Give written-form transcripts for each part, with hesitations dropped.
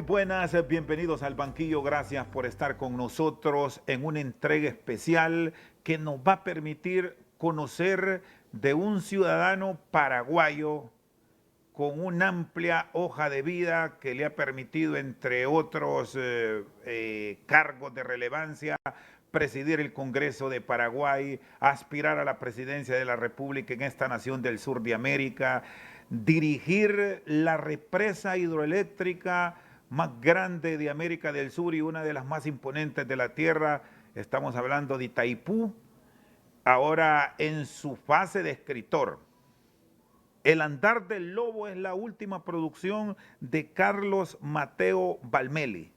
buenas, bienvenidos al banquillo, gracias por estar con nosotros en una entrega especial que nos va a permitir conocer de un ciudadano paraguayo con una amplia hoja de vida que le ha permitido, entre otros cargos de relevancia, presidir el Congreso de Paraguay, aspirar a la presidencia de la República en esta nación del sur de América, dirigir la represa hidroeléctrica más grande de América del Sur y una de las más imponentes de la Tierra. Estamos hablando de Itaipú, ahora en su fase de escritor. El andar del lobo es la última producción de Carlos Mateo Valmeli.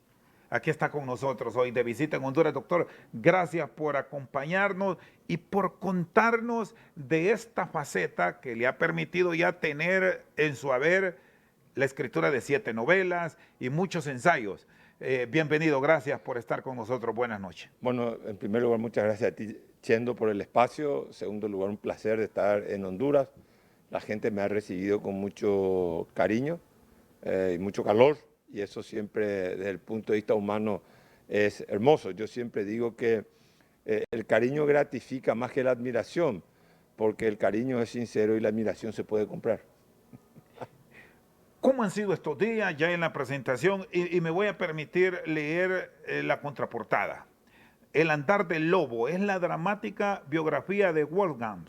Aquí está con nosotros hoy de visita en Honduras. Doctor, gracias por acompañarnos y por contarnos de esta faceta que le ha permitido ya tener en su haber la escritura de 7 novelas y muchos ensayos. Bienvenido, gracias por estar con nosotros. Buenas noches. Bueno, en primer lugar, muchas gracias a ti, Chendo, por el espacio. En segundo lugar, un placer de estar en Honduras. La gente me ha recibido con mucho cariño y mucho calor, y eso siempre, desde el punto de vista humano, es hermoso. Yo siempre digo que el cariño gratifica más que la admiración, porque el cariño es sincero y la admiración se puede comprar. ¿Cómo han sido estos días ya en la presentación? Y me voy a permitir leer la contraportada. El andar del lobo es la dramática biografía de Wolfgang,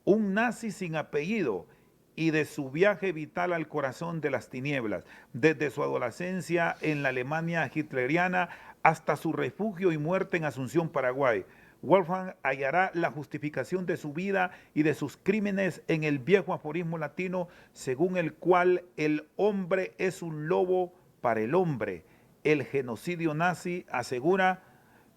un nazi sin apellido, y de su viaje vital al corazón de las tinieblas, desde su adolescencia en la Alemania hitleriana hasta su refugio y muerte en Asunción, Paraguay. Wolfgang hallará la justificación de su vida y de sus crímenes en el viejo aforismo latino, según el cual el hombre es un lobo para el hombre. El genocidio nazi, asegura,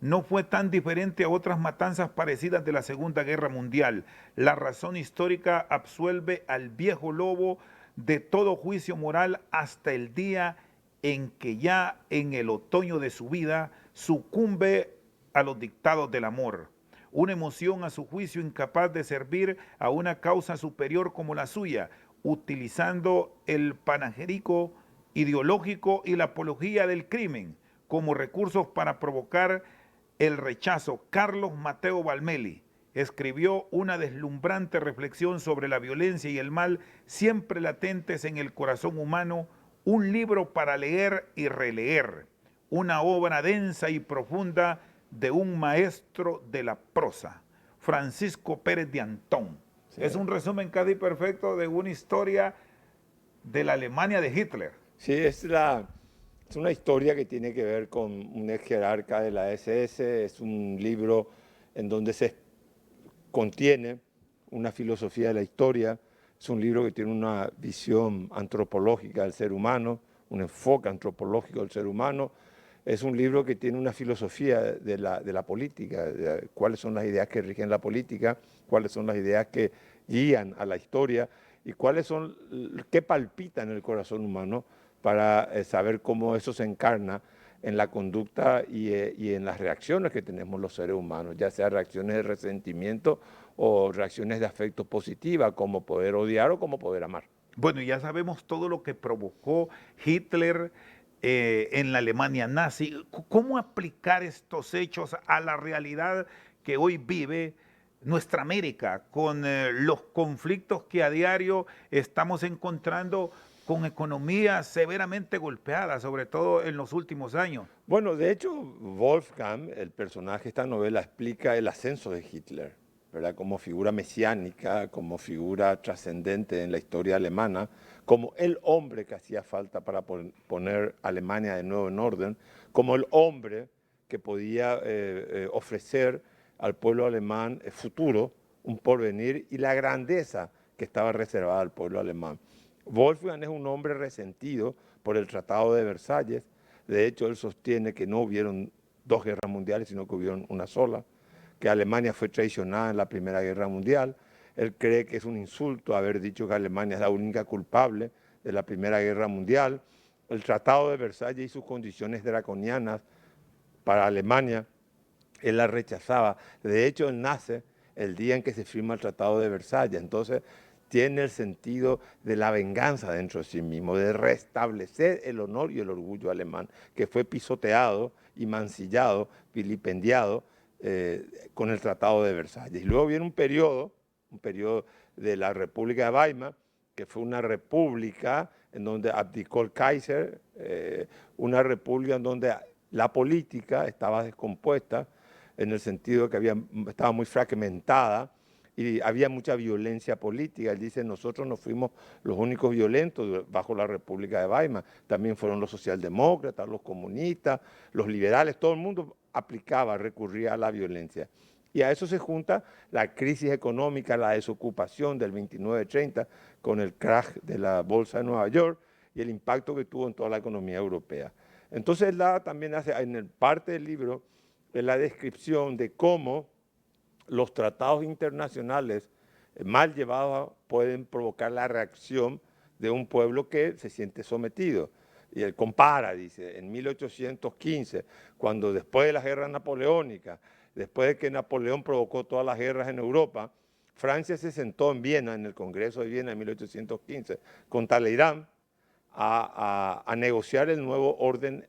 no fue tan diferente a otras matanzas parecidas de la Segunda Guerra Mundial. La razón histórica absuelve al viejo lobo de todo juicio moral hasta el día en que ya en el otoño de su vida sucumbe a los dictados del amor. Una emoción a su juicio incapaz de servir a una causa superior como la suya, utilizando el panegírico ideológico y la apología del crimen como recursos para provocar el rechazo. Carlos Mateo Valmeli escribió una deslumbrante reflexión sobre la violencia y el mal siempre latentes en el corazón humano, un libro para leer y releer, una obra densa y profunda de un maestro de la prosa, Francisco Pérez de Antón. Sí. Es un resumen casi perfecto de una historia de la Alemania de Hitler. Sí, es una historia que tiene que ver con un ex jerarca de la SS, es un libro en donde se contiene una filosofía de la historia, es un libro que tiene una visión antropológica del ser humano, un enfoque antropológico del ser humano, es un libro que tiene una filosofía de la política, de cuáles son las ideas que rigen la política, cuáles son las ideas que guían a la historia y qué palpita en el corazón humano para saber cómo eso se encarna en la conducta y en las reacciones que tenemos los seres humanos, ya sea reacciones de resentimiento o reacciones de afecto positiva, como poder odiar o como poder amar. Bueno, ya sabemos todo lo que provocó Hitler en la Alemania nazi. ¿Cómo aplicar estos hechos a la realidad que hoy vive nuestra América, con los conflictos que a diario estamos encontrando con economías severamente golpeadas, sobre todo en los últimos años? Bueno, de hecho, Wolfgang, el personaje de esta novela, explica el ascenso de Hitler, ¿verdad? Como figura mesiánica, como figura trascendente en la historia alemana, como el hombre que hacía falta para poner Alemania de nuevo en orden, como el hombre que podía ofrecer al pueblo alemán futuro, un porvenir y la grandeza que estaba reservada al pueblo alemán. Wolfgang es un hombre resentido por el Tratado de Versalles. De hecho, él sostiene que no hubieron 2 guerras mundiales, sino que hubieron una sola, que Alemania fue traicionada en la Primera Guerra Mundial. Él cree que es un insulto haber dicho que Alemania es la única culpable de la Primera Guerra Mundial. El Tratado de Versalles y sus condiciones draconianas para Alemania, él la rechazaba. De hecho, él nace el día en que se firma el Tratado de Versalles. Entonces, tiene el sentido de la venganza dentro de sí mismo, de restablecer el honor y el orgullo alemán, que fue pisoteado y mancillado, vilipendiado con el Tratado de Versalles. Y luego viene un periodo de la República de Weimar, que fue una república en donde abdicó el Kaiser, una república en donde la política estaba descompuesta, en el sentido de que estaba muy fragmentada, y había mucha violencia política. Él dice, nosotros no fuimos los únicos violentos bajo la República de Weimar, también fueron los socialdemócratas, los comunistas, los liberales, todo el mundo recurría a la violencia. Y a eso se junta la crisis económica, la desocupación del 29-30 con el crash de la bolsa de Nueva York y el impacto que tuvo en toda la economía europea. Entonces él también hace, en parte del libro, la descripción de cómo los tratados internacionales mal llevados pueden provocar la reacción de un pueblo que se siente sometido. Y él compara, dice, en 1815, cuando después de las guerras napoleónicas, después de que Napoleón provocó todas las guerras en Europa, Francia se sentó en Viena, en el Congreso de Viena en 1815, con Talleyrand, a negociar el nuevo orden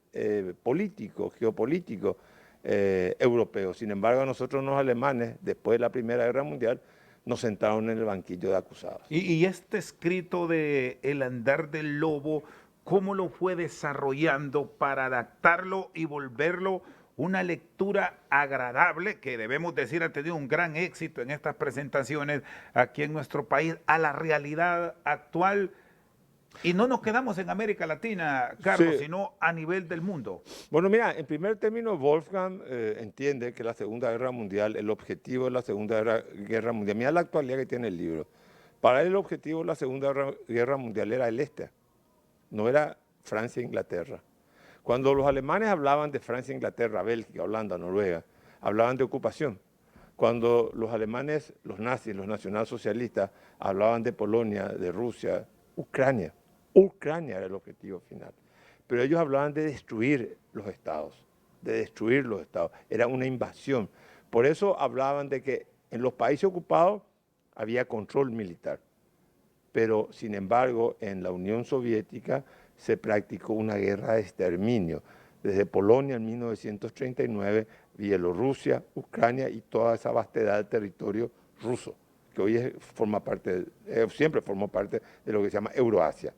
político, geopolítico europeo. Sin embargo, a nosotros los alemanes, después de la Primera Guerra Mundial, nos sentaron en el banquillo de acusados. Y este escrito de El andar del lobo, ¿cómo lo fue desarrollando para adaptarlo y volverlo una lectura agradable, que debemos decir ha tenido un gran éxito en estas presentaciones aquí en nuestro país, a la realidad actual? Y no nos quedamos en América Latina, Carlos, Sí. sino a nivel del mundo. Bueno, mira, en primer término, Wolfgang entiende que la Segunda Guerra Mundial, el objetivo de la Segunda Guerra Mundial, mira la actualidad que tiene el libro. Para él el objetivo de la Segunda Guerra Mundial era el este, no era Francia e Inglaterra. Cuando los alemanes hablaban de Francia, Inglaterra, Bélgica, Holanda, Noruega, hablaban de ocupación. Cuando los alemanes, los nazis, los nacionalsocialistas, hablaban de Polonia, de Rusia, Ucrania. Ucrania era el objetivo final. Pero ellos hablaban de destruir los estados, Era una invasión. Por eso hablaban de que en los países ocupados había control militar. Pero, sin embargo, en la Unión Soviética se practicó una guerra de exterminio. Desde Polonia en 1939, Bielorrusia, Ucrania y toda esa vastedad del territorio ruso, que hoy siempre formó parte de lo que se llama Euroasia.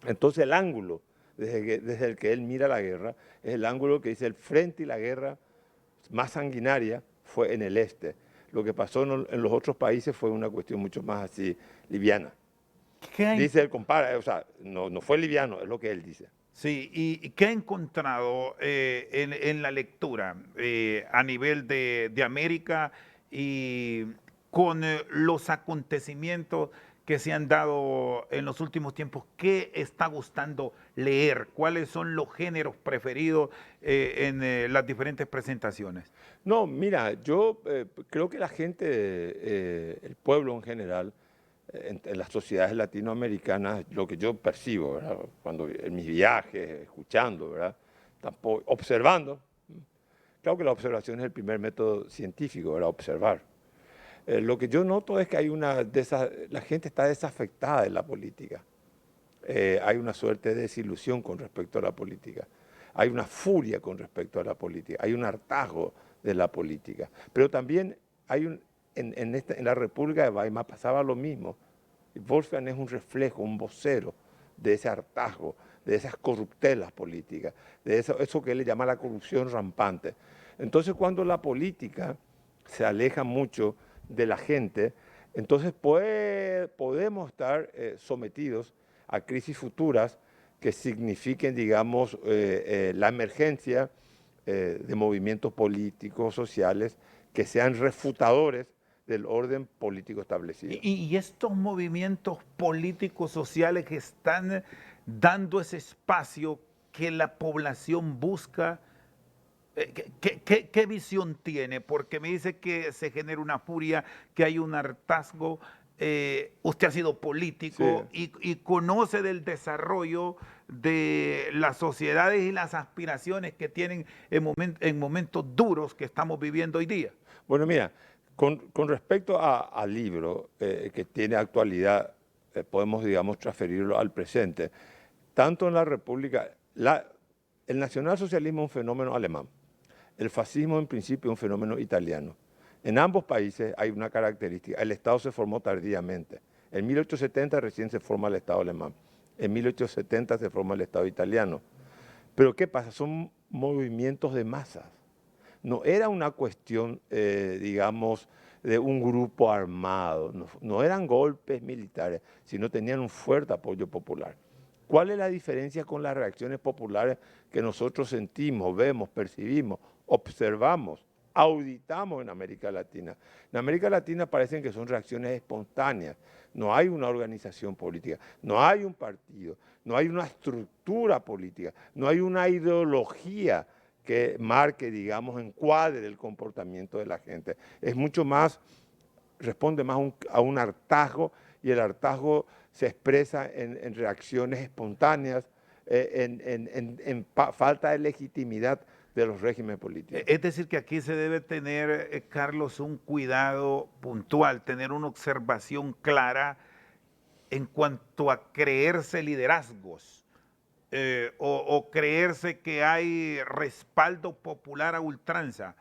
Entonces el ángulo desde el que él mira la guerra es el ángulo que dice el frente y la guerra más sanguinaria fue en el este. Lo que pasó en los otros países fue una cuestión mucho más así liviana. Dice él, compara, o sea, no fue liviano, es lo que él dice. Sí, ¿y qué ha encontrado en la lectura a nivel de América y con los acontecimientos que se han dado en los últimos tiempos? ¿Qué está gustando leer? ¿Cuáles son los géneros preferidos en las diferentes presentaciones? No, mira, yo creo que la gente, el pueblo en general, en las sociedades latinoamericanas, lo que yo percibo, ¿verdad? Cuando en mis viajes, escuchando, ¿verdad? Tampoco, observando. Claro que la observación es el primer método científico, ¿verdad? Observar. Lo que yo noto es que la gente está desafectada de la política. Hay una suerte de desilusión con respecto a la política. Hay una furia con respecto a la política. Hay un hartazgo de la política. Pero también hay en la República de Weimar pasaba lo mismo. Y Wolfgang es un reflejo, un vocero de ese hartazgo, de esas corruptelas políticas, de eso que él le llama la corrupción rampante. Entonces, cuando la política se aleja mucho de la gente, entonces podemos estar sometidos a crisis futuras que signifiquen, digamos, la emergencia de movimientos políticos, sociales, que sean refutadores del orden político establecido. Y estos movimientos políticos sociales que están dando ese espacio que la población busca, ¿qué visión tiene? Porque me dice que se genera una furia, que hay un hartazgo. Usted ha sido político y conoce del desarrollo de las sociedades y las aspiraciones que tienen en momentos duros que estamos viviendo hoy día. Bueno, mira, Con respecto al libro que tiene actualidad, podemos, digamos, transferirlo al presente. Tanto en la República, el nacionalsocialismo es un fenómeno alemán, el fascismo en principio es un fenómeno italiano. En ambos países hay una característica, el Estado se formó tardíamente. En 1870 recién se forma el Estado alemán, en 1870 se forma el Estado italiano. Pero ¿qué pasa? Son movimientos de masas. No era una cuestión, digamos, de un grupo armado, no eran golpes militares, sino tenían un fuerte apoyo popular. ¿Cuál es la diferencia con las reacciones populares que nosotros sentimos, vemos, percibimos, observamos, auditamos en América Latina? En América Latina parecen que son reacciones espontáneas, no hay una organización política, no hay un partido, no hay una estructura política, no hay una ideología que marque, digamos, encuadre el comportamiento de la gente. Es mucho más, responde más a un hartazgo, y el hartazgo se expresa en reacciones espontáneas, en falta de legitimidad de los regímenes políticos. Es decir, que aquí se debe tener, Carlos, un cuidado puntual, tener una observación clara en cuanto a creerse liderazgos. O creerse que hay respaldo popular a ultranza.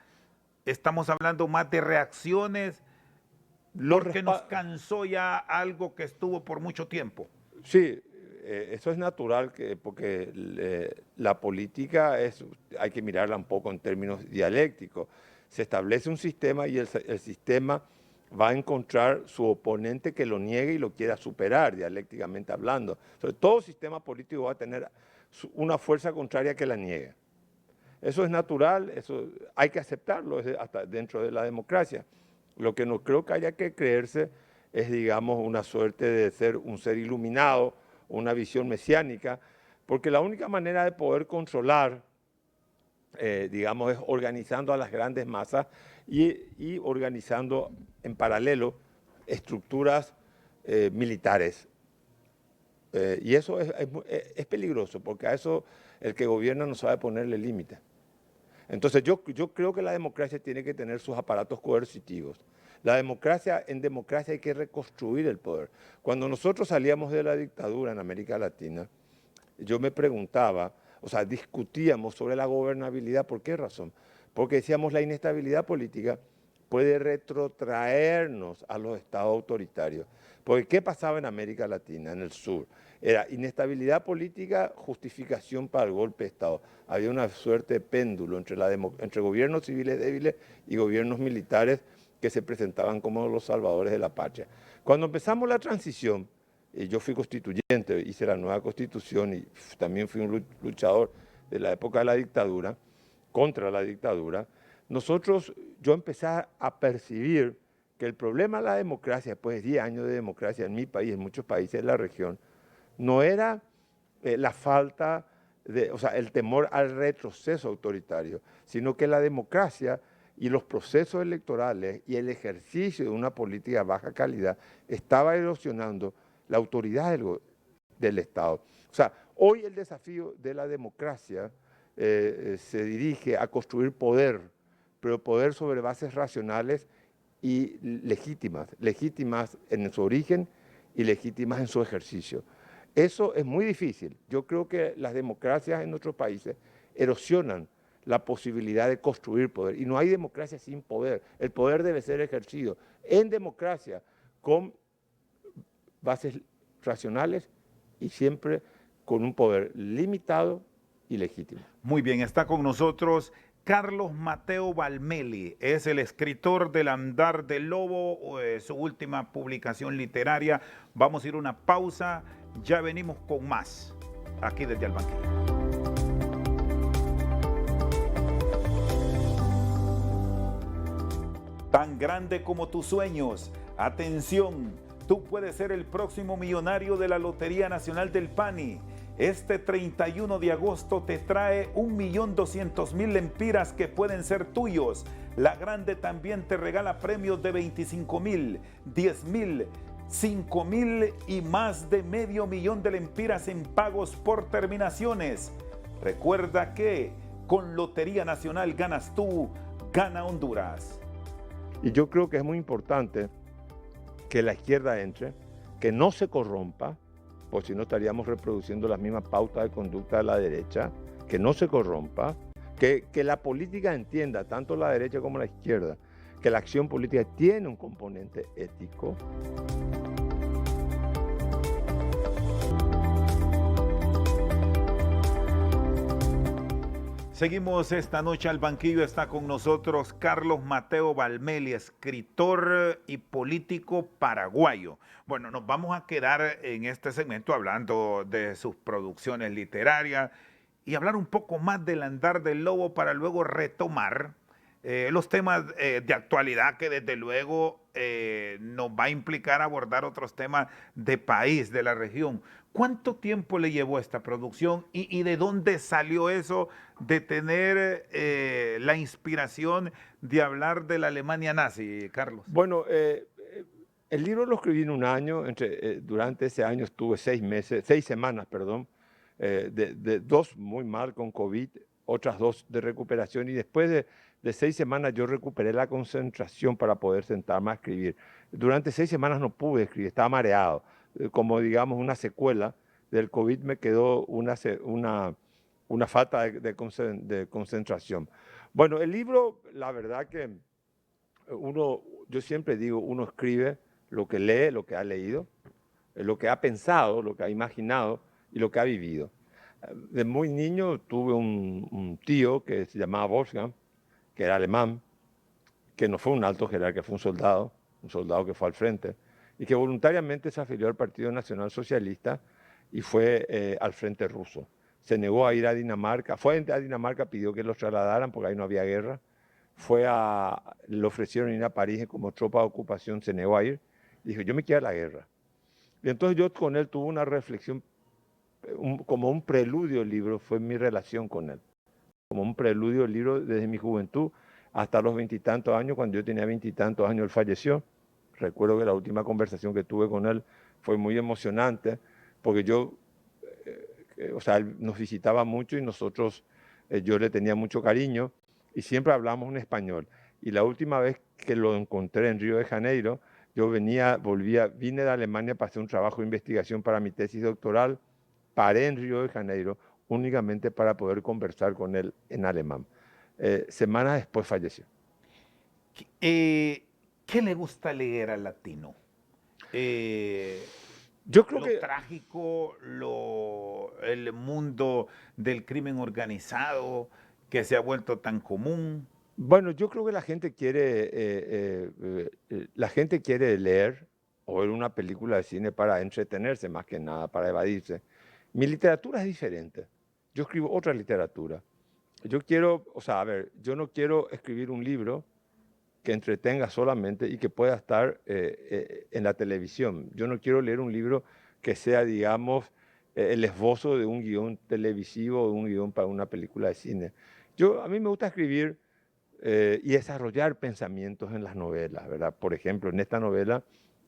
Estamos hablando más de reacciones porque nos cansó ya algo que estuvo por mucho tiempo. Sí, eso es natural porque la política hay que mirarla un poco en términos dialécticos. Se establece un sistema y el sistema va a encontrar su oponente que lo niegue y lo quiera superar, dialécticamente hablando. Todo sistema político va a tener una fuerza contraria que la niegue. Eso es natural, eso hay que aceptarlo hasta dentro de la democracia. Lo que no creo que haya que creerse es, digamos, una suerte de ser un ser iluminado, una visión mesiánica, porque la única manera de poder controlar, digamos, es organizando a las grandes masas y organizando en paralelo estructuras militares. Y eso es peligroso, porque a eso el que gobierna no sabe ponerle límite. Entonces yo creo que la democracia tiene que tener sus aparatos coercitivos. En democracia hay que reconstruir el poder. Cuando nosotros salíamos de la dictadura en América Latina, yo me preguntaba, o sea, discutíamos sobre la gobernabilidad. ¿Por qué razón? Porque decíamos la inestabilidad política puede retrotraernos a los estados autoritarios. Porque ¿qué pasaba en América Latina, en el sur? Era inestabilidad política, justificación para el golpe de Estado. Había una suerte de péndulo entre gobiernos civiles débiles y gobiernos militares que se presentaban como los salvadores de la patria. Cuando empezamos la transición, yo fui constituyente, hice la nueva constitución y también fui un luchador de la época de la dictadura, contra la dictadura. Yo empecé a percibir que el problema de la democracia, después de 10 años de democracia en mi país, en muchos países de la región, no era la falta o sea, el temor al retroceso autoritario, sino que la democracia y los procesos electorales y el ejercicio de una política de baja calidad estaba erosionando la autoridad del Estado. O sea, hoy el desafío de la democracia se dirige a construir poder, pero poder sobre bases racionales y legítimas en su origen y legítimas en su ejercicio. Eso es muy difícil. Yo creo que las democracias en nuestros países erosionan la posibilidad de construir poder. Y no hay democracia sin poder. El poder debe ser ejercido en democracia con bases racionales y siempre con un poder limitado y legítimo. Muy bien, está con nosotros Carlos Mateo Valmelli, es el escritor del Andar del Lobo, su última publicación literaria. Vamos a ir a una pausa, ya venimos con más, aquí desde el banquillo. Tan grande como tus sueños. Atención, tú puedes ser el próximo millonario de la Lotería Nacional del PANI. Este 31 de agosto te trae 1.200.000 lempiras que pueden ser tuyos. La Grande también te regala premios de 25.000, 10.000, 5.000 y más de $500.000 de lempiras en pagos por terminaciones. Recuerda que con Lotería Nacional ganas tú, gana Honduras. Y yo creo que es muy importante que la izquierda entre, que no se corrompa, porque si no estaríamos reproduciendo las mismas pautas de conducta de la derecha, que no se corrompa, que la política entienda, tanto la derecha como la izquierda, que la acción política tiene un componente ético. Seguimos esta noche al banquillo, está con nosotros Carlos Mateo Valmeli, escritor y político paraguayo. Bueno, nos vamos a quedar en este segmento hablando de sus producciones literarias y hablar un poco más del andar del lobo para luego retomar los temas de actualidad que desde luego nos va a implicar abordar otros temas de país, de la región. ¿Cuánto tiempo le llevó esta producción y de dónde salió eso de tener la inspiración de hablar de la Alemania nazi, Carlos? Bueno, el libro lo escribí en un año, durante ese año estuve 6 semanas, perdón, de 2 muy mal con COVID, otras 2 de recuperación, y después de 6 semanas yo recuperé la concentración para poder sentarme a escribir. Durante 6 semanas no pude escribir, estaba mareado, como digamos una secuela del COVID me quedó una falta de concentración. Bueno, el libro, la verdad que yo siempre digo, uno escribe lo que lee, lo que ha leído, lo que ha pensado, lo que ha imaginado y lo que ha vivido. De muy niño tuve un tío que se llamaba Wolfgang, que era alemán, que no fue un alto jerarca, fue un soldado que fue al frente, y que voluntariamente se afilió al Partido Nacional Socialista y fue al frente ruso. Se negó a ir a Dinamarca, fue a Dinamarca, pidió que los trasladaran porque ahí no había guerra. Le ofrecieron ir a París como tropa de ocupación, se negó a ir. Dijo, yo me quiero a la guerra. Y entonces yo con él tuve una reflexión, como un preludio el libro, fue mi relación con él. Como un preludio el libro desde mi juventud hasta los 20 y tantos años, cuando yo tenía 20 y tantos años él falleció. Recuerdo que la última conversación que tuve con él fue muy emocionante, porque o sea, él nos visitaba mucho y nosotros, yo le tenía mucho cariño y siempre hablamos en español. Y la última vez que lo encontré en Río de Janeiro, yo vine de Alemania para hacer un trabajo de investigación para mi tesis doctoral, paré en Río de Janeiro únicamente para poder conversar con él en alemán. Semanas después falleció. ¿Qué le gusta leer al latino? Yo creo Lo que trágico, el mundo del crimen organizado que se ha vuelto tan común. Bueno, yo creo que la gente quiere leer o ver una película de cine para entretenerse más que nada, para evadirse. Mi literatura es diferente. Yo escribo otra literatura. Yo quiero, o sea, a ver, yo no quiero escribir un libro que entretenga solamente y que pueda estar en la televisión. Yo no quiero leer un libro que sea, digamos, el esbozo de un guión televisivo o de un guión para una película de cine. A mí me gusta escribir y desarrollar pensamientos en las novelas, ¿verdad? Por ejemplo, en esta novela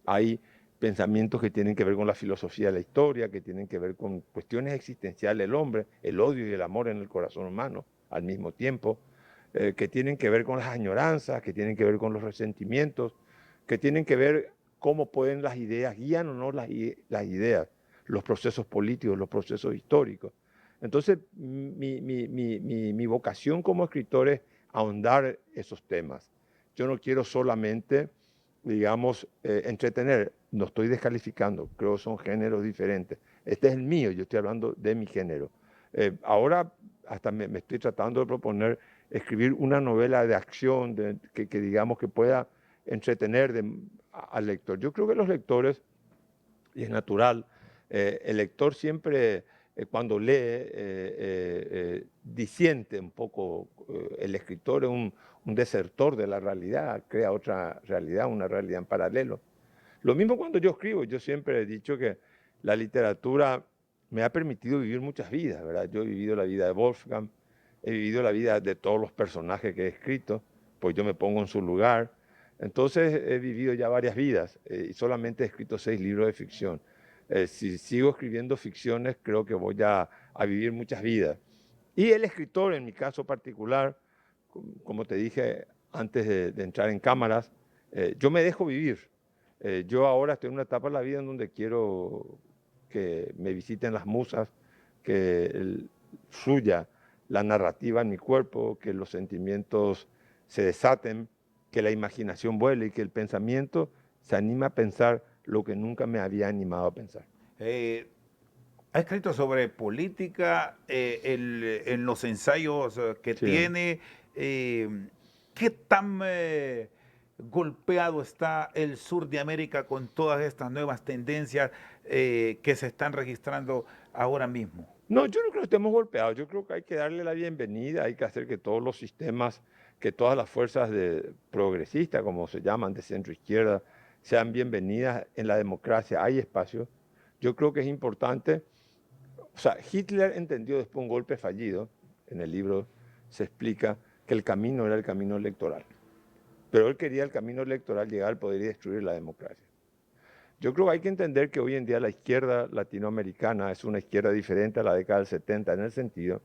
hay pensamientos que tienen que ver con la filosofía de la historia, que tienen que ver con cuestiones existenciales del hombre, el odio y el amor en el corazón humano al mismo tiempo, que tienen que ver con las añoranzas, que tienen que ver con los resentimientos, que tienen que ver cómo pueden las ideas, guían o no las ideas, los procesos políticos, los procesos históricos. Entonces, mi vocación como escritor es ahondar esos temas. Yo no quiero solamente, digamos, entretener, no estoy descalificando, creo que son géneros diferentes. Este es el mío, yo estoy hablando de mi género. Ahora hasta me estoy tratando de proponer escribir una novela de acción que digamos que pueda entretener al lector. Yo creo que los lectores, y es natural, el lector siempre cuando lee disiente un poco. El escritor es un desertor de la realidad, crea otra realidad, una realidad en paralelo. Lo mismo cuando yo escribo, yo siempre he dicho que la literatura me ha permitido vivir muchas vidas, ¿verdad? Yo he vivido la vida de Wolfgang, he vivido la vida de todos los personajes que he escrito, pues yo me pongo en su lugar. Entonces he vivido ya varias vidas y solamente he escrito 6 libros de ficción. Si sigo escribiendo ficciones, creo que voy a vivir muchas vidas. Y el escritor, en mi caso particular, como te dije antes de entrar en cámaras, Yo me dejo vivir. Yo ahora estoy en una etapa de la vida en donde quiero que me visiten las musas, que fluya la narrativa en mi cuerpo, que los sentimientos se desaten, que la imaginación vuele y que el pensamiento se anime a pensar lo que nunca me había animado a pensar. Ha escrito sobre política en los ensayos que Sí. tiene. ¿Qué tan golpeado está el sur de América con todas estas nuevas tendencias que se están registrando ahora mismo? No, yo no creo que estemos golpeados. Yo creo que hay que darle la bienvenida, hay que hacer que todos los sistemas, que todas las fuerzas progresistas, como se llaman, de centro izquierda, sean bienvenidas en la democracia. Hay espacio. Yo creo que es importante. O sea, Hitler entendió después de un golpe fallido, en el libro se explica que el camino era el camino electoral. Pero él quería el camino electoral llegar al poder y destruir la democracia. Yo creo que hay que entender que hoy en día la izquierda latinoamericana es una izquierda diferente a la década del 70 en el sentido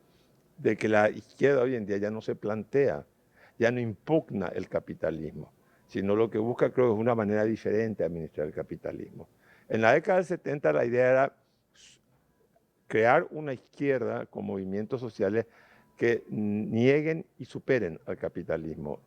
de que la izquierda hoy en día ya no se plantea, ya no impugna el capitalismo, sino lo que busca creo es una manera diferente de administrar el capitalismo. En la década del 70 la idea era crear una izquierda con movimientos sociales que nieguen y superen al capitalismo,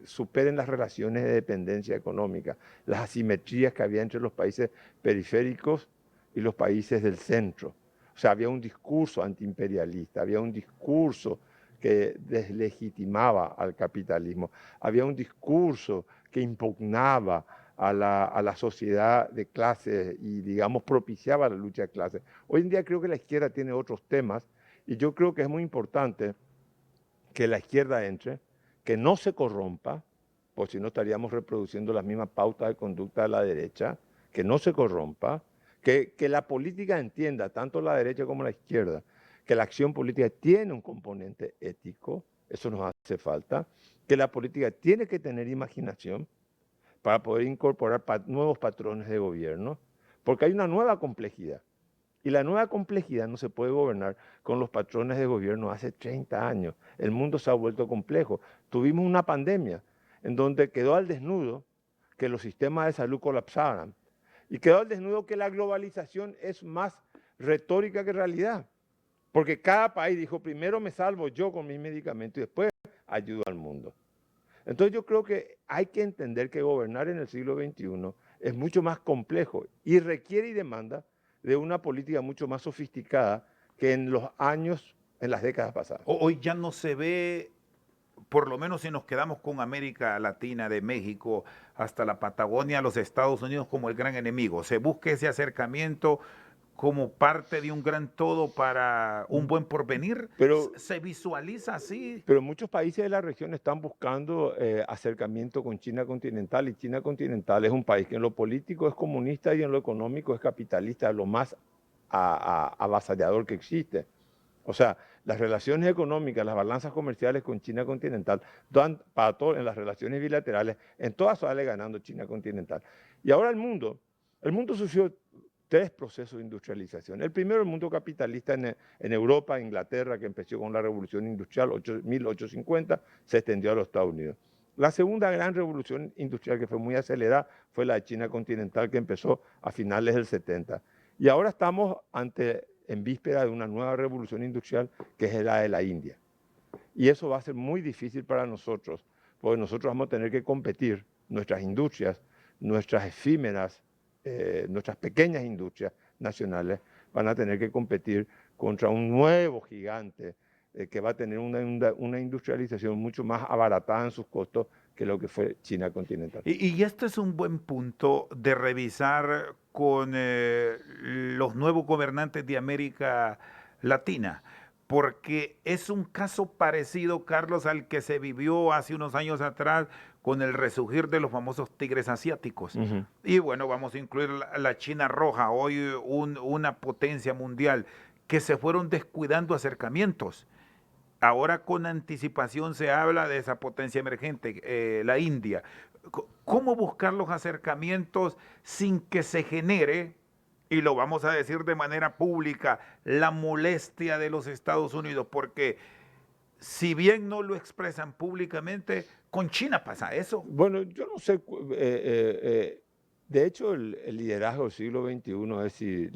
superen las relaciones de dependencia económica, las asimetrías que había entre los países periféricos y los países del centro. O sea, había un discurso antiimperialista, había un discurso que deslegitimaba al capitalismo, había un discurso que impugnaba a la sociedad de clases y, digamos, propiciaba la lucha de clases. Hoy en día creo que la izquierda tiene otros temas y yo creo que es muy importante que la izquierda entre, que no se corrompa, porque si no estaríamos reproduciendo las mismas pautas de conducta de la derecha, que no se corrompa, que la política entienda, tanto la derecha como la izquierda, que la acción política tiene un componente ético, eso nos hace falta, que la política tiene que tener imaginación para poder incorporar nuevos patrones de gobierno, porque hay una nueva complejidad. Y la nueva complejidad no se puede gobernar con los patrones de gobierno hace 30 años. El mundo se ha vuelto complejo. Tuvimos una pandemia en donde quedó al desnudo que los sistemas de salud colapsaran. Y quedó al desnudo que la globalización es más retórica que realidad. Porque cada país dijo, primero me salvo yo con mis medicamentos y después ayudo al mundo. Entonces yo creo que hay que entender que gobernar en el siglo XXI es mucho más complejo y requiere y demanda de una política mucho más sofisticada que en los años, en las décadas pasadas. Hoy ya no se ve, por lo menos si nos quedamos con América Latina, de México hasta la Patagonia, los Estados Unidos como el gran enemigo. Se busca ese acercamiento como parte de un gran todo para un buen porvenir. Pero, Se visualiza así. pero muchos países de la región están buscando acercamiento con China continental y China continental es un país que en lo político es comunista y en lo económico es capitalista, lo más avasallador que existe. O sea, las relaciones económicas, las balanzas comerciales con China continental, para todo, en las relaciones bilaterales, en todas sale ganando China continental. Y ahora el mundo sufrió 3 procesos de industrialización. El primero, el mundo capitalista en Europa, Inglaterra, que empezó con la revolución industrial 1850, se extendió a los Estados Unidos. La segunda gran revolución industrial, que fue muy acelerada, fue la de China continental, que empezó a finales del 70. Y ahora estamos en víspera de una nueva revolución industrial, que es la de la India. Y eso va a ser muy difícil para nosotros, porque nosotros vamos a tener que competir, nuestras industrias, nuestras efímeras, nuestras pequeñas industrias nacionales van a tener que competir contra un nuevo gigante que va a tener una industrialización mucho más abaratada en sus costos que lo que fue China continental. Y este es un buen punto de revisar con los nuevos gobernantes de América Latina, porque es un caso parecido, Carlos, al que se vivió hace unos años atrás con el resurgir de los famosos tigres asiáticos. Y bueno, vamos a incluir la China roja, hoy una potencia mundial, que se fueron descuidando acercamientos. Ahora con anticipación se habla de esa potencia emergente, la India. ¿Cómo buscar los acercamientos sin que se genere, y lo vamos a decir de manera pública, la molestia de los Estados Unidos? Porque si bien no lo expresan públicamente, con China pasa eso. Bueno, yo no sé, de hecho el liderazgo del siglo XXI es si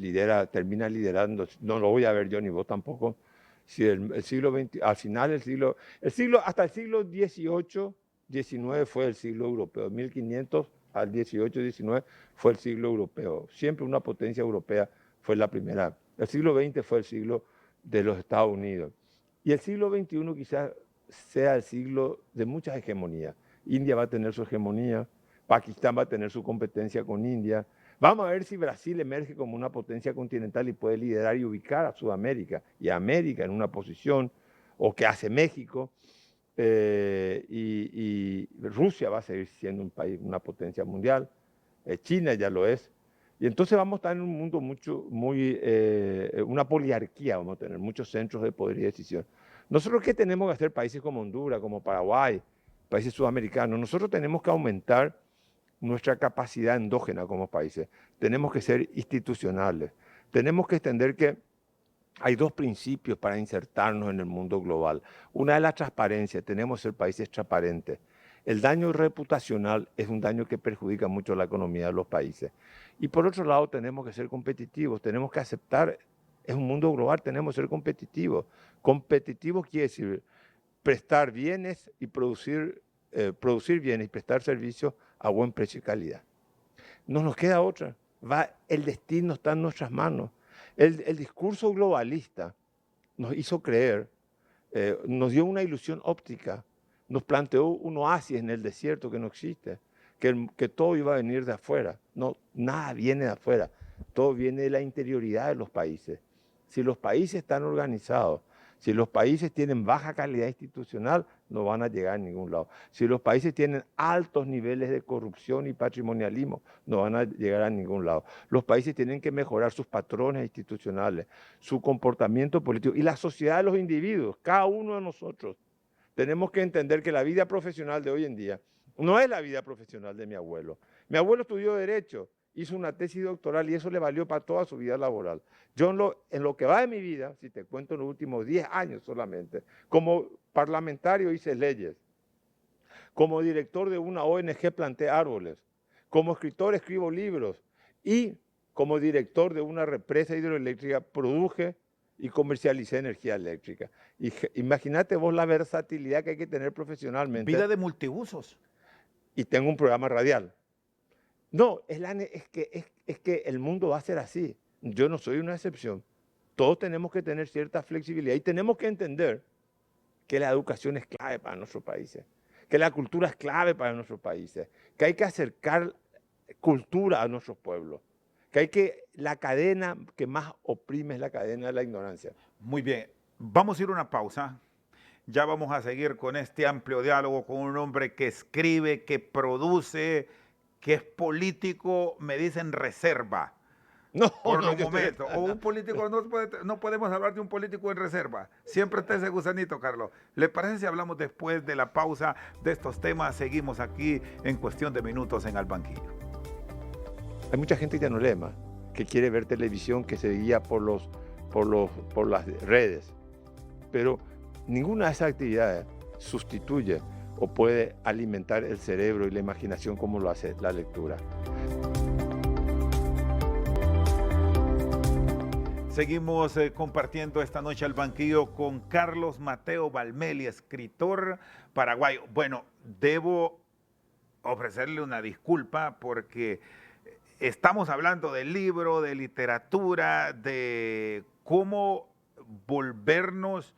termina liderando, no lo voy a ver yo ni vos tampoco, si el siglo XX, al final hasta el siglo XVIII, XIX fue el siglo europeo, 1500 al 18, 19 fue el siglo europeo, siempre una potencia europea fue la primera, el siglo XX fue el siglo de los Estados Unidos, y el siglo XXI quizás sea el siglo de muchas hegemonías. India va a tener su hegemonía, Pakistán va a tener su competencia con India. Vamos a ver si Brasil emerge como una potencia continental y puede liderar y ubicar a Sudamérica y a América en una posición, o qué hace México. Y Rusia va a seguir siendo un país, una potencia mundial. China ya lo es. Y entonces vamos a estar en un mundo una poliarquía, vamos a tener muchos centros de poder y decisión. Nosotros, ¿qué tenemos que hacer? Países como Honduras, como Paraguay, países sudamericanos, nosotros tenemos que aumentar nuestra capacidad endógena como países. Tenemos que ser institucionales. Tenemos que entender que hay dos principios para insertarnos en el mundo global. Una es la transparencia, tenemos que ser países transparentes. El daño reputacional es un daño que perjudica mucho la economía de los países. Y por otro lado, tenemos que ser competitivos, tenemos que aceptar, es un mundo global, tenemos que ser competitivos. Competitivos quiere decir prestar bienes y producir bienes y prestar servicios a buen precio y calidad. No nos queda otra. El destino está en nuestras manos. El discurso globalista nos hizo creer, nos dio una ilusión óptica, nos planteó un oasis en el desierto que no existe, que todo iba a venir de afuera. No, nada viene de afuera, todo viene de la interioridad de los países. Si los países están organizados, si los países tienen baja calidad institucional, no van a llegar a ningún lado. Si los países tienen altos niveles de corrupción y patrimonialismo, no van a llegar a ningún lado. Los países tienen que mejorar sus patrones institucionales, su comportamiento político y la sociedad de los individuos, cada uno de nosotros. Tenemos que entender que la vida profesional de hoy en día no es la vida profesional de mi abuelo. Mi abuelo estudió Derecho, hizo una tesis doctoral y eso le valió para toda su vida laboral. Yo en lo que va de mi vida, si te cuento en los últimos 10 años solamente, como parlamentario hice leyes, como director de una ONG planté árboles, como escritor escribo libros y como director de una represa hidroeléctrica produje y comercialicé energía eléctrica. Y imagínate vos la versatilidad que hay que tener profesionalmente. Vida de multiusos. Y tengo un programa radial. No, es que el mundo va a ser así. Yo no soy una excepción. Todos tenemos que tener cierta flexibilidad y tenemos que entender que la educación es clave para nuestros países, que la cultura es clave para nuestros países, que hay que acercar cultura a nuestros pueblos, la cadena que más oprime es la cadena de la ignorancia. Muy bien, vamos a ir a una pausa. Ya vamos a seguir con este amplio diálogo con un hombre que escribe, que produce, que es político, me dicen reserva. No, por no, los momentos. O un político, no podemos hablar de un político en reserva. Siempre está ese gusanito, Carlos. ¿Le parece si hablamos después de la pausa de estos temas? Seguimos aquí en cuestión de minutos en Al Banquillo. Hay mucha gente que ya no lee más, que quiere ver televisión, que se guía por las redes. Pero ninguna de esas actividades sustituye o puede alimentar el cerebro y la imaginación como lo hace la lectura. Seguimos compartiendo esta noche Al Banquillo con Carlos Mateo Valmeli, escritor paraguayo. Bueno, debo ofrecerle una disculpa porque estamos hablando del libro, de literatura, de cómo volvernos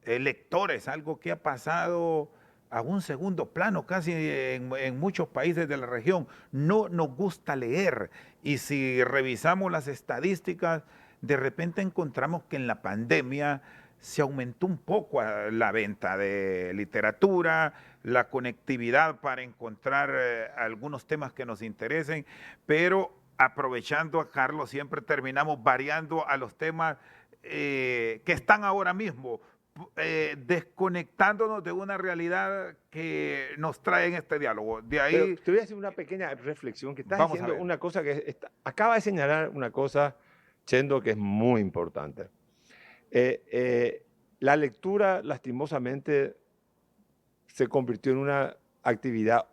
lectores, algo que ha pasado a un segundo plano casi en muchos países de la región. No nos gusta leer y si revisamos las estadísticas, de repente encontramos que en la pandemia se aumentó un poco la venta de literatura, la conectividad para encontrar algunos temas que nos interesen, pero aprovechando a Carlos siempre terminamos variando a los temas que están ahora mismo, desconectándonos de una realidad que nos trae en este diálogo. De ahí... Pero te voy a hacer una pequeña reflexión, que estás diciendo una cosa acaba de señalar una cosa, Chendo, que es muy importante. la lectura, lastimosamente, se convirtió en una actividad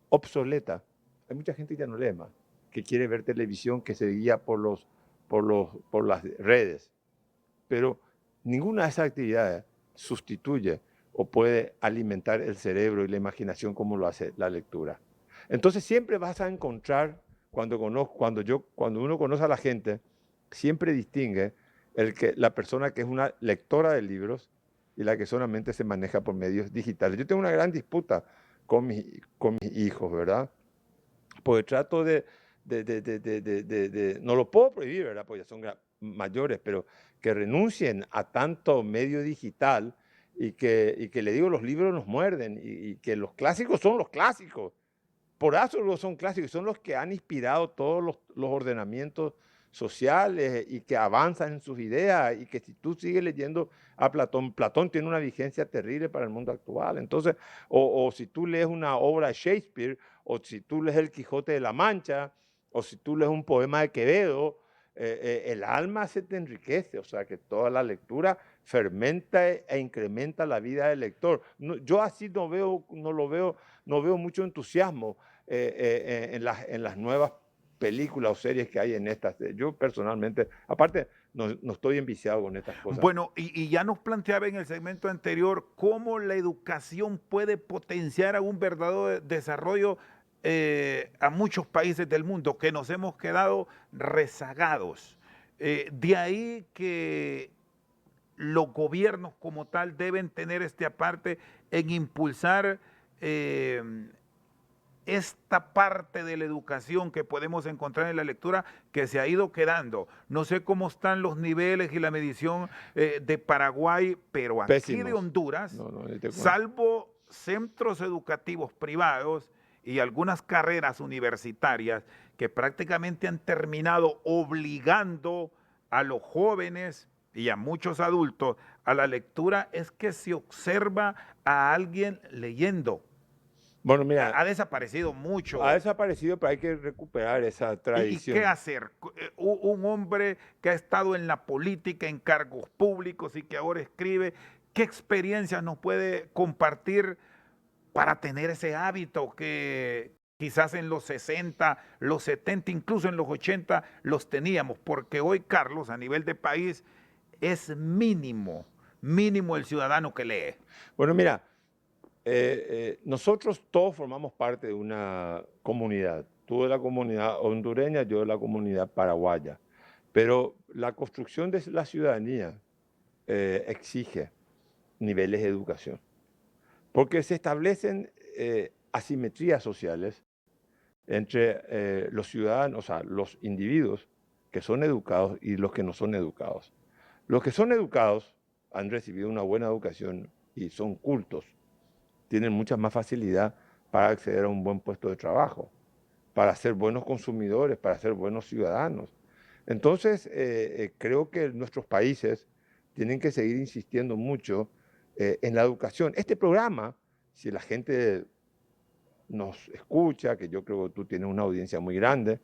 obsoleta. Hay mucha gente que ya no lee más, que quiere ver televisión, que se guía por las redes. Pero ninguna de esas actividades sustituye o puede alimentar el cerebro y la imaginación como lo hace la lectura. Entonces siempre vas a encontrar, cuando uno conoce a la gente, siempre distingue la persona que es una lectora de libros y la que solamente se maneja por medios digitales. Yo tengo una gran disputa con mis hijos, ¿verdad? Porque trato no lo puedo prohibir, ¿verdad? Porque ya son mayores, pero que renuncien a tanto medio digital y que le digo, los libros nos muerden y que los clásicos son los clásicos. Por eso los son clásicos, son los que han inspirado todos los ordenamientos sociales y que avanzan en sus ideas y que si tú sigues leyendo a Platón, Platón tiene una vigencia terrible para el mundo actual. Entonces, o si tú lees una obra de Shakespeare, o si tú lees El Quijote de la Mancha, o si tú lees un poema de Quevedo, el alma se te enriquece, o sea que toda la lectura fermenta e incrementa la vida del lector. Yo así no veo mucho entusiasmo en las nuevas películas o series que hay en estas. Yo personalmente, aparte, no estoy enviciado con estas cosas. Bueno, y ya nos planteaba en el segmento anterior cómo la educación puede potenciar a un verdadero desarrollo a muchos países del mundo que nos hemos quedado rezagados. De ahí que los gobiernos como tal deben tener este aparte en impulsar esta parte de la educación que podemos encontrar en la lectura que se ha ido quedando. No sé cómo están los niveles y la medición de Paraguay, pero aquí de Pésimos. Honduras, No, ni te cuento. salvo centros educativos privados y algunas carreras universitarias que prácticamente han terminado obligando a los jóvenes y a muchos adultos a la lectura, es que se observa a alguien leyendo. Bueno, mira, Ha desaparecido ha mucho. desaparecido, pero hay que recuperar esa ¿Y qué tradición. hacer? Un hombre que ha estado en la política, en cargos públicos y que ahora escribe, ¿qué experiencias nos puede compartir para tener ese hábito que quizás en los 60, los 70, incluso en los 80 los teníamos? Porque hoy, Carlos, a nivel de país, es mínimo, mínimo el ciudadano que lee. Bueno, mira, nosotros todos formamos parte de una comunidad. Tú de la comunidad hondureña, yo de la comunidad paraguaya. Pero la construcción de la ciudadanía exige niveles de educación. Porque se establecen asimetrías sociales entre los ciudadanos, o sea, los individuos que son educados y los que no son educados. Los que son educados han recibido una buena educación y son cultos, tienen mucha más facilidad para acceder a un buen puesto de trabajo, para ser buenos consumidores, para ser buenos ciudadanos. Entonces, creo que nuestros países tienen que seguir insistiendo mucho en la educación. Este programa, si la gente nos escucha, que yo creo que tú tienes una audiencia muy grande,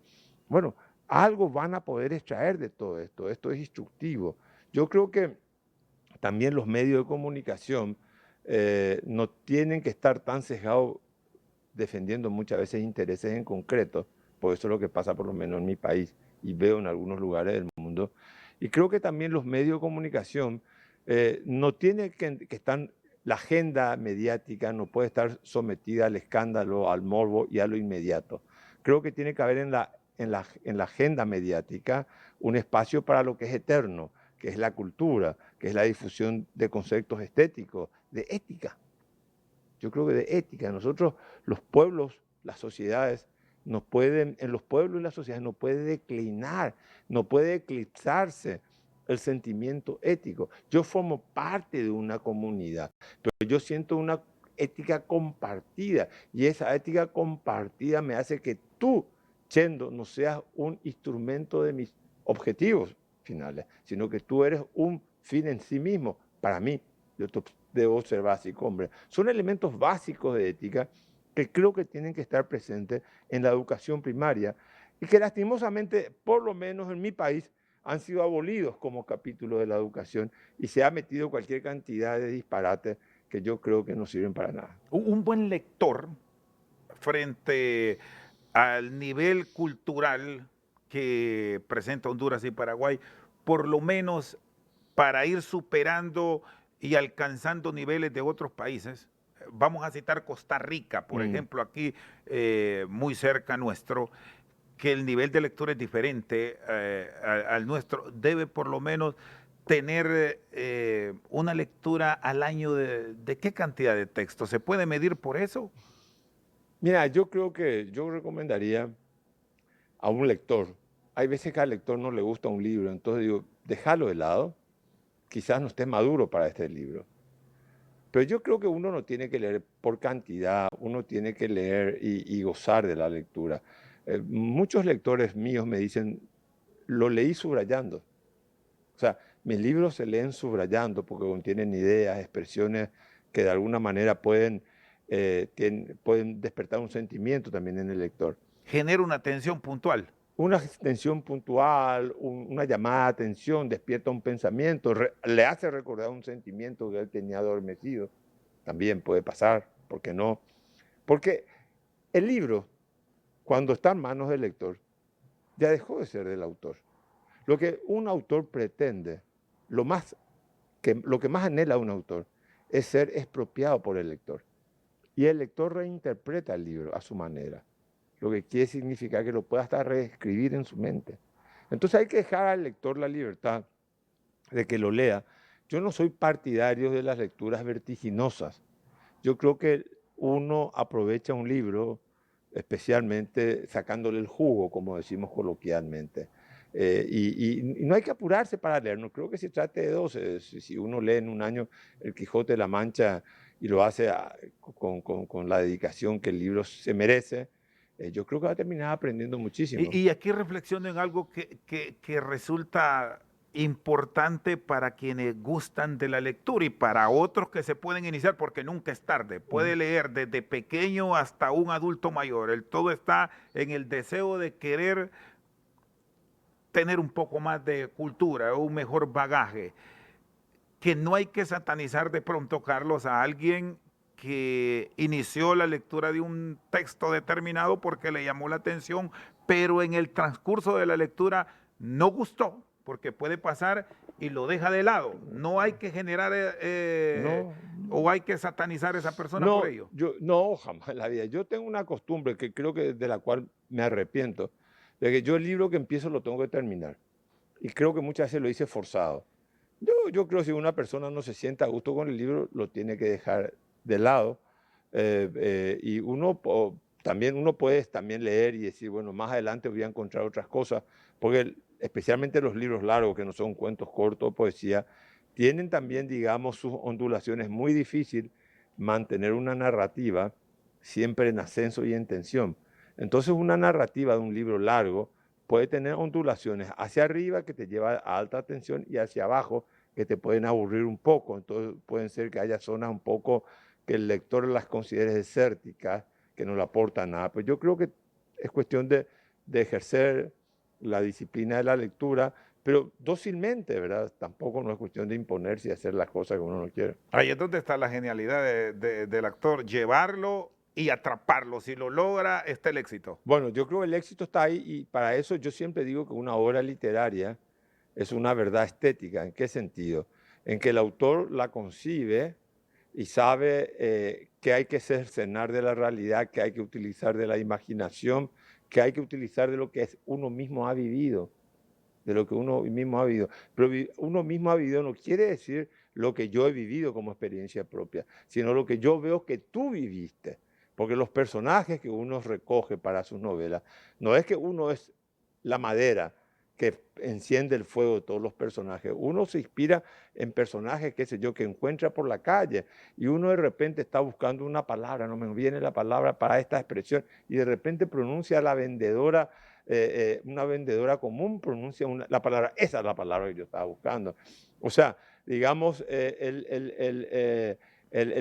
bueno, algo van a poder extraer de todo esto. Esto es instructivo. Yo creo que también los medios de comunicación no tienen que estar tan sesgados defendiendo muchas veces intereses en concreto, porque eso es lo que pasa por lo menos en mi país y veo en algunos lugares del mundo. Y creo que también los medios de comunicación no tienen que estar, la agenda mediática no puede estar sometida al escándalo, al morbo y a lo inmediato. Creo que tiene que haber en la agenda mediática un espacio para lo que es eterno, que es la cultura, que es la difusión de conceptos estéticos, de ética. Yo creo que de ética. Nosotros, los pueblos, las sociedades, en los pueblos y las sociedades no puede declinar, no puede eclipsarse el sentimiento ético. Yo formo parte de una comunidad, pero yo siento una ética compartida y esa ética compartida me hace que tú, Chendo, no seas un instrumento de mis objetivos finales, sino que tú eres un fin en sí mismo. Para mí, yo debo ser básico, hombre. Son elementos básicos de ética que creo que tienen que estar presentes en la educación primaria y que lastimosamente, por lo menos en mi país, han sido abolidos como capítulo de la educación y se ha metido cualquier cantidad de disparates que yo creo que no sirven para nada. Un buen lector frente al nivel cultural que presenta Honduras y Paraguay, por lo menos para ir superando y alcanzando niveles de otros países. Vamos a citar Costa Rica, por ejemplo, aquí muy cerca nuestro, que el nivel de lectura es diferente al nuestro. Debe por lo menos tener una lectura al año de qué cantidad de texto. ¿Se puede medir por eso? Mira, yo creo que yo recomendaría a un lector. Hay veces que al lector no le gusta un libro, entonces digo, déjalo de lado, quizás no esté maduro para este libro. Pero yo creo que uno no tiene que leer por cantidad, uno tiene que leer y gozar de la lectura. Muchos lectores míos me dicen, lo leí subrayando. O sea, mis libros se leen subrayando porque contienen ideas, expresiones que de alguna manera pueden despertar un sentimiento también en el lector. Genera una atención puntual. Una atención puntual, una llamada de atención, despierta un pensamiento, le hace recordar un sentimiento que él tenía adormecido. También puede pasar, ¿por qué no? Porque el libro, cuando está en manos del lector, ya dejó de ser del autor. Lo que un autor pretende, lo que más anhela un autor, es ser expropiado por el lector. Y el lector reinterpreta el libro a su manera, lo que quiere significar que lo pueda hasta reescribir en su mente. Entonces hay que dejar al lector la libertad de que lo lea. Yo no soy partidario de las lecturas vertiginosas. Yo creo que uno aprovecha un libro, especialmente sacándole el jugo, como decimos coloquialmente. Y no hay que apurarse para leer, no creo que se trate de dos. Si uno lee en un año El Quijote de la Mancha y lo hace con la dedicación que el libro se merece, yo creo que va a terminar aprendiendo muchísimo. Y aquí reflexiono en algo que resulta importante para quienes gustan de la lectura y para otros que se pueden iniciar porque nunca es tarde. Puede leer desde pequeño hasta un adulto mayor. El todo está en el deseo de querer tener un poco más de cultura, un mejor bagaje. Que no hay que satanizar de pronto, Carlos, a alguien que inició la lectura de un texto determinado porque le llamó la atención, pero en el transcurso de la lectura no gustó, porque puede pasar y lo deja de lado. No hay que generar No, o hay que satanizar a esa persona por no, ello. no, jamás en la vida. Yo tengo una costumbre que creo que de la cual me arrepiento, de que yo el libro que empiezo lo tengo que terminar. Y creo que muchas veces lo hice forzado. Yo creo que si una persona no se sienta a gusto con el libro, lo tiene que dejar de lado. Y también uno puede también leer y decir, bueno, más adelante voy a encontrar otras cosas, porque especialmente los libros largos, que no son cuentos cortos, poesía, tienen también, digamos, sus ondulaciones. Muy difícil mantener una narrativa siempre en ascenso y en tensión. Entonces, una narrativa de un libro largo puede tener ondulaciones hacia arriba que te lleva a alta tensión y hacia abajo que te pueden aburrir un poco. Entonces pueden ser que haya zonas un poco que el lector las considere desérticas, que no le aportan nada. Pues yo creo que es cuestión de ejercer la disciplina de la lectura, pero dócilmente, ¿verdad? Tampoco no es cuestión de imponerse y hacer las cosas que uno no quiere. Ahí es donde está la genialidad del actor, llevarlo y atraparlo. Si lo logra, está el éxito. Bueno, yo creo que el éxito está ahí y para eso yo siempre digo que una obra literaria es una verdad estética. ¿En qué sentido? En que el autor la concibe y sabe que hay que cercenar de la realidad, que hay que utilizar de la imaginación, que hay que utilizar de lo que uno mismo ha vivido, de lo que uno mismo ha vivido. Pero uno mismo ha vivido no quiere decir lo que yo he vivido como experiencia propia, sino lo que yo veo que tú viviste. Porque los personajes que uno recoge para sus novelas, no es que uno es la madera que enciende el fuego de todos los personajes. Uno se inspira en personajes, qué sé yo, que encuentra por la calle y uno de repente está buscando una palabra, no me viene la palabra para esta expresión y de repente pronuncia la vendedora, una vendedora común pronuncia la palabra, esa es la palabra que yo estaba buscando. O sea, digamos, el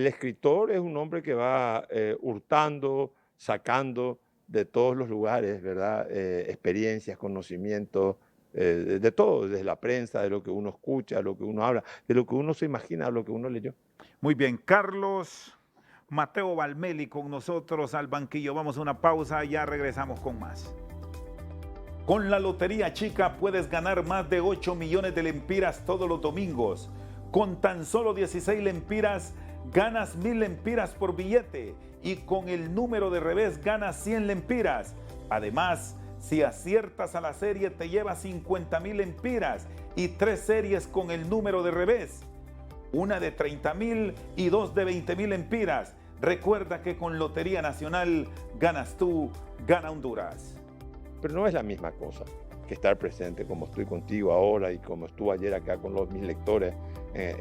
escritor es un hombre que va hurtando, sacando de todos los lugares, ¿verdad? Experiencias, conocimientos, de todo, desde la prensa, de lo que uno escucha, de lo que uno habla, de lo que uno se imagina, de lo que uno leyó. Muy bien, Carlos Mateo Valmeli con nosotros al banquillo. Vamos a una pausa, ya regresamos con más. Con la Lotería Chica puedes ganar más de 8 millones de lempiras todos los domingos. Con tan solo 16 lempiras ganas 1000 lempiras por billete y con el número de revés ganas 100 lempiras. Además, si aciertas a la serie te llevas 50,000 lempiras y 3 series con el número de revés. Una de 30,000 y 2 de 20,000 lempiras. Recuerda que con Lotería Nacional ganas tú, gana Honduras. Pero no es la misma cosa que estar presente como estoy contigo ahora y como estuve ayer acá con mis lectores.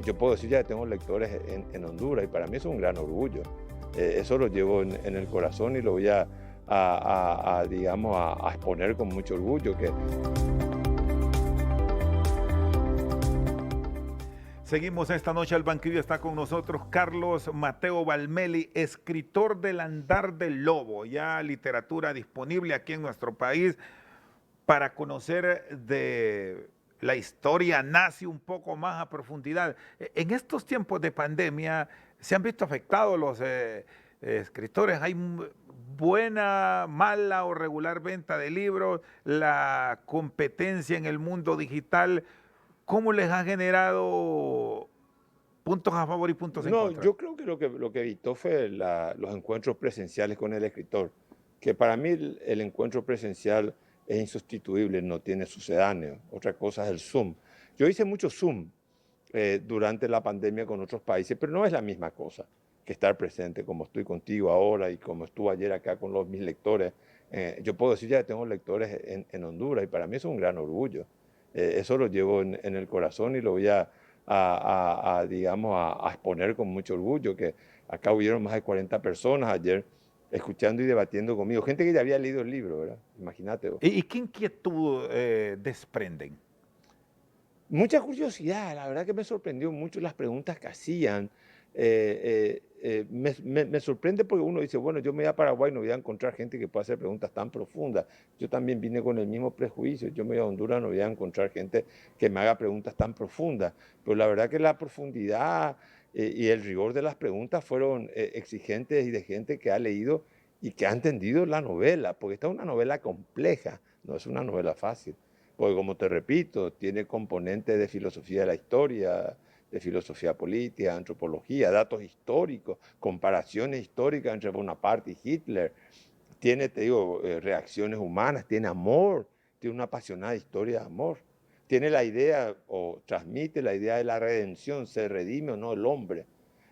Yo puedo decir ya que tengo lectores en Honduras y para mí eso es un gran orgullo. Eso lo llevo en el corazón y lo voy digamos, a exponer con mucho orgullo. Seguimos esta noche al banquillo, está con nosotros Carlos Mateo Valmeli, escritor del Andar del Lobo, ya literatura disponible aquí en nuestro país para conocer de la historia nazi un poco más a profundidad. En estos tiempos de pandemia se han visto afectados los escritores, hay buena, mala o regular venta de libros, la competencia en el mundo digital. ¿Cómo les ha generado puntos a favor y puntos en No, contra? yo creo que lo que evitó fue los encuentros presenciales con el escritor, que para mí el encuentro presencial es insustituible, no tiene sucedáneo. Otra cosa es el Zoom. Yo hice mucho Zoom durante la pandemia con otros países, pero no es la misma cosa que estar presente como estoy contigo ahora y como estuve ayer acá con mis lectores. Yo puedo decir ya que tengo lectores en Honduras y para mí eso es un gran orgullo. Eso lo llevo en el corazón y lo voy digamos, a exponer con mucho orgullo, que acá hubieron más de 40 personas ayer escuchando y debatiendo conmigo, gente que ya había leído el libro, ¿verdad? Imagínate vos. ¿Y qué inquietud desprenden? Mucha curiosidad, la verdad que me sorprendió mucho las preguntas que hacían. Me sorprende porque uno dice, bueno, yo me voy a Paraguay y no voy a encontrar gente que pueda hacer preguntas tan profundas. Yo también vine con el mismo prejuicio. Yo me voy a Honduras, no voy a encontrar gente que me haga preguntas tan profundas. Pero la verdad que la profundidad y el rigor de las preguntas fueron exigentes y de gente que ha leído y que ha entendido la novela, porque esta es una novela compleja, no es una novela fácil. Porque como te repito, tiene componentes de filosofía de la historia, de filosofía política, antropología, datos históricos, comparaciones históricas entre Bonaparte y Hitler. Tiene, te digo, reacciones humanas, tiene amor, tiene una apasionada historia de amor. Tiene la idea o transmite la idea de la redención, se redime o no el hombre.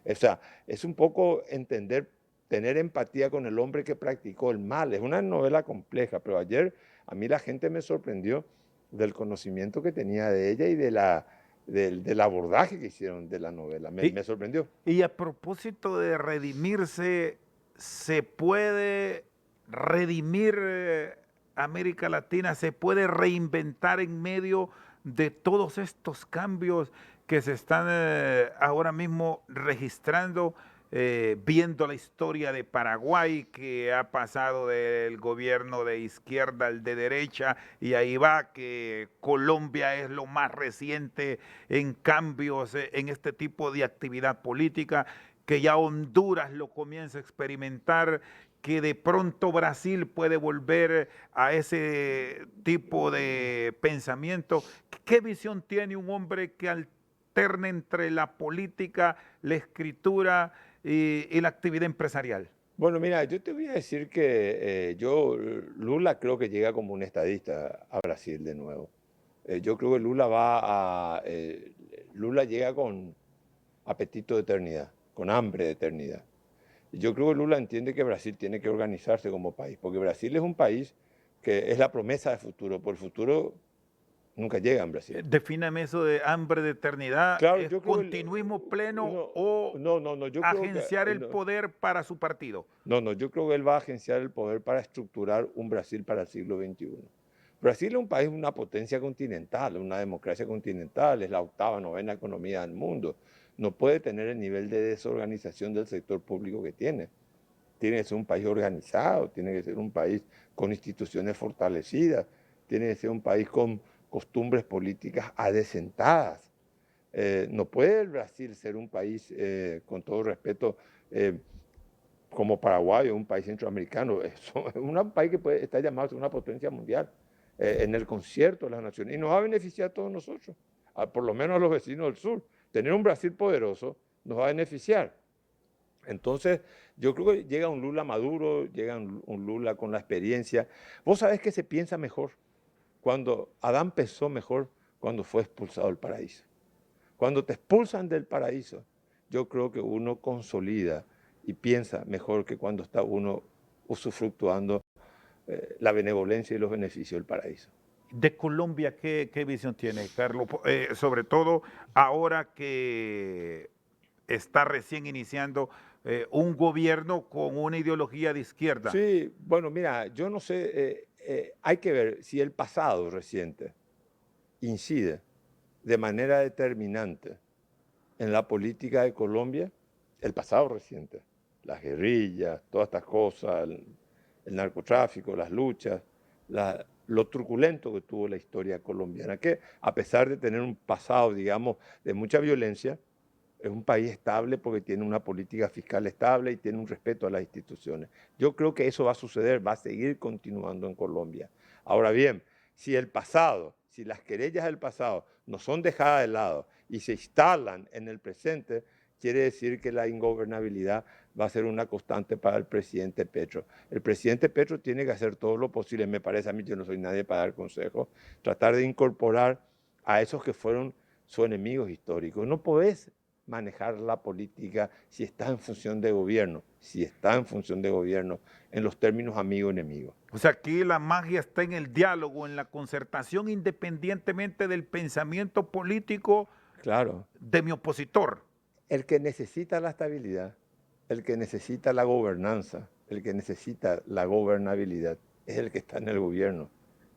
O sea, es un poco entender, tener empatía con el hombre que practicó el mal. Es una novela compleja, pero ayer a mí la gente me sorprendió del conocimiento que tenía de ella y del abordaje que hicieron de la novela. Me sorprendió. Y a propósito de redimirse, ¿se puede redimir América Latina? ¿Se puede reinventar en medio de todos estos cambios que se están ahora mismo registrando? Viendo la historia de Paraguay, que ha pasado del gobierno de izquierda al de derecha, y ahí va que Colombia es lo más reciente en cambios en este tipo de actividad política, que ya Honduras lo comienza a experimentar, que de pronto Brasil puede volver a ese tipo de pensamiento. ¿Qué visión tiene un hombre que alterne entre la política, la escritura y la actividad empresarial? Bueno, mira, yo te voy a decir que Lula creo que llega como un estadista a Brasil de nuevo. Yo creo que Lula llega con apetito de eternidad, con hambre de eternidad. Y yo creo que Lula entiende que Brasil tiene que organizarse como país, porque Brasil es un país que es la promesa de futuro. Por el futuro nunca llega en Brasil. Defíname eso de hambre de eternidad. Claro, ¿Es yo creo continuismo pleno o no, yo creo que agenciar el poder para su partido? no, yo creo que él va a agenciar el poder para estructurar un Brasil para el siglo XXI. Brasil es un país, una potencia continental, una democracia continental, es la octava, novena economía del mundo. No puede tener el nivel de desorganización del sector público que tiene. Tiene que ser un país organizado, tiene que ser un país con instituciones fortalecidas, tiene que ser un país con costumbres políticas adecentadas. No puede el Brasil ser un país, con todo respeto, como Paraguay o un país centroamericano. Es un país que está llamado a ser una potencia mundial en el concierto de las naciones. Y nos va a beneficiar a todos nosotros, por lo menos a los vecinos del sur. Tener un Brasil poderoso nos va a beneficiar. Entonces, yo creo que llega un Lula maduro, llega un Lula con la experiencia. Vos sabés que se piensa mejor cuando Adán pensó mejor cuando fue expulsado del paraíso. Cuando te expulsan del paraíso, yo creo que uno consolida y piensa mejor que cuando está uno usufructuando la benevolencia y los beneficios del paraíso. De Colombia, ¿qué visión tiene, Carlos? Sobre todo ahora que está recién iniciando un gobierno con una ideología de izquierda. Sí, bueno, mira, yo no sé, hay que ver si el pasado reciente incide de manera determinante en la política de Colombia, el pasado reciente, las guerrillas, todas estas cosas, el narcotráfico, las luchas, lo truculento que tuvo la historia colombiana, que a pesar de tener un pasado, digamos, de mucha violencia, es un país estable porque tiene una política fiscal estable y tiene un respeto a las instituciones. Yo creo que eso va a suceder, va a seguir continuando en Colombia. Ahora bien, si el pasado, si las querellas del pasado no son dejadas de lado y se instalan en el presente, quiere decir que la ingobernabilidad va a ser una constante para el presidente Petro. El presidente Petro tiene que hacer todo lo posible, me parece a mí, yo no soy nadie para dar consejos, tratar de incorporar a esos que fueron sus enemigos históricos. No podés manejar la política si está en función de gobierno, en los términos amigo-enemigo. O sea, aquí la magia está en el diálogo, en la concertación, independientemente del pensamiento político Claro, de mi opositor. el que necesita la estabilidad, el que necesita la gobernanza, el que necesita la gobernabilidad, es el que está en el gobierno.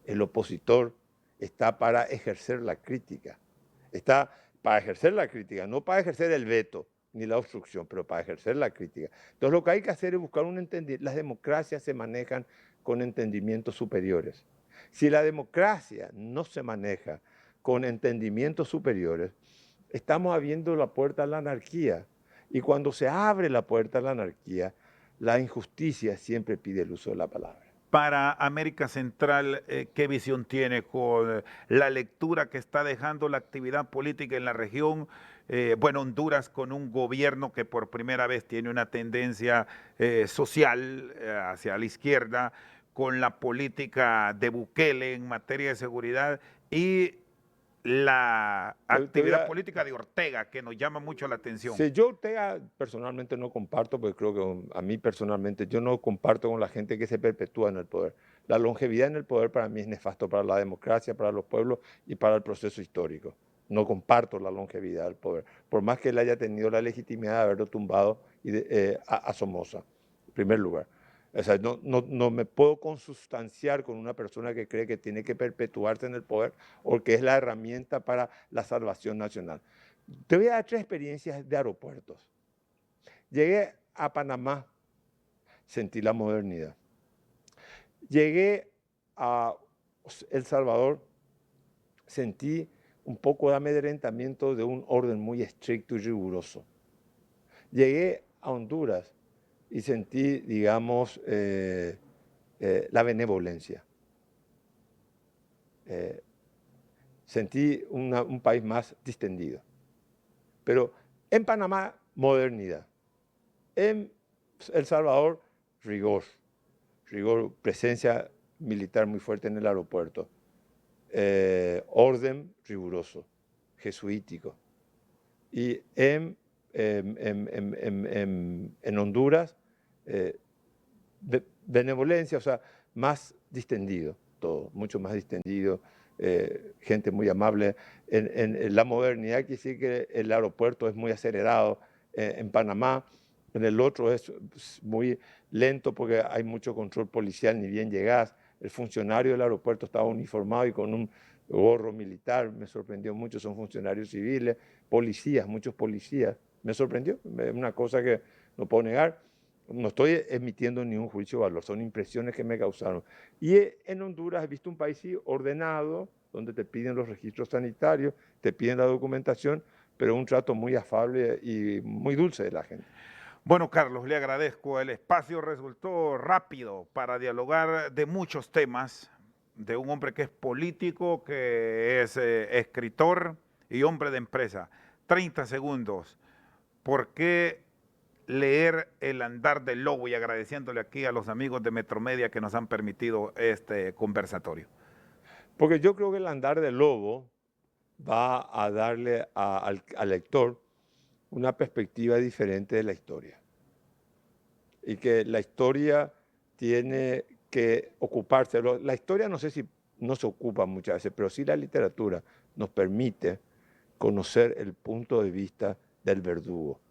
El opositor está para ejercer la crítica. Está para ejercer la crítica, no para ejercer el veto ni la obstrucción, pero para ejercer la crítica. Entonces lo que hay que hacer es buscar un entendimiento. Las democracias se manejan con entendimientos superiores. Si la democracia no se maneja con entendimientos superiores, estamos abriendo la puerta a la anarquía. Y cuando se abre la puerta a la anarquía, la injusticia siempre pide el uso de la palabra. Para América Central, ¿qué visión tiene con la lectura que está dejando la actividad política en la región? Bueno, Honduras con un gobierno que por primera vez tiene una tendencia social hacia la izquierda, con la política de Bukele en materia de seguridad y la actividad política de Ortega, que nos llama mucho la atención. Sí, yo Ortega personalmente no comparto, porque creo que a mí personalmente yo no comparto con la gente que se perpetúa en el poder. La longevidad en el poder para mí es nefasto para la democracia, para los pueblos y para el proceso histórico. No comparto la longevidad del poder, por más que él haya tenido la legitimidad de haberlo tumbado a Somoza, en primer lugar. O sea, no me puedo consustanciar con una persona que cree que tiene que perpetuarse en el poder o que es la herramienta para la salvación nacional. Te voy a dar 3 experiencias de aeropuertos. Llegué a Panamá, sentí la modernidad. Llegué a El Salvador, sentí un poco de amedrentamiento de un orden muy estricto y riguroso. Llegué a Honduras y sentí, digamos, la benevolencia. Sentí un país más distendido. Pero en Panamá, modernidad. En El Salvador, rigor, presencia militar muy fuerte en el aeropuerto, orden riguroso, jesuítico. Y en Honduras, benevolencia, o sea, más distendido todo, mucho más distendido, gente muy amable. En la modernidad quiere decir que el aeropuerto es muy acelerado en Panamá, en el otro es muy lento porque hay mucho control policial, ni bien llegás. El funcionario del aeropuerto estaba uniformado y con un gorro militar, me sorprendió mucho, son funcionarios civiles, policías, muchos policías, me sorprendió, es una cosa que no puedo negar. No estoy emitiendo ni un juicio de valor, son impresiones que me causaron. Y en Honduras he visto un país sí, ordenado, donde te piden los registros sanitarios, te piden la documentación, pero un trato muy afable y muy dulce de la gente. Bueno, Carlos, le agradezco. El espacio resultó rápido para dialogar de muchos temas, de un hombre que es político, que es escritor y hombre de empresa. 30 segundos. ¿Por qué leer El andar del lobo? Y agradeciéndole aquí a los amigos de Metromedia que nos han permitido este conversatorio. Porque yo creo que El andar del lobo va a darle al lector una perspectiva diferente de la historia. Y que la historia tiene que ocuparse. La historia no sé si no se ocupa muchas veces, pero sí la literatura nos permite conocer el punto de vista del verdugo.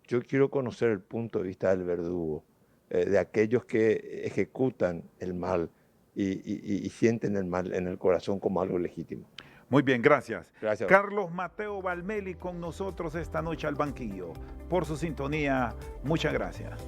Yo quiero conocer el punto de vista del verdugo, de aquellos que ejecutan el mal y sienten el mal en el corazón como algo legítimo. Muy bien, gracias. Gracias. Carlos Mateo Valmeli con nosotros esta noche al banquillo. Por su sintonía, muchas gracias.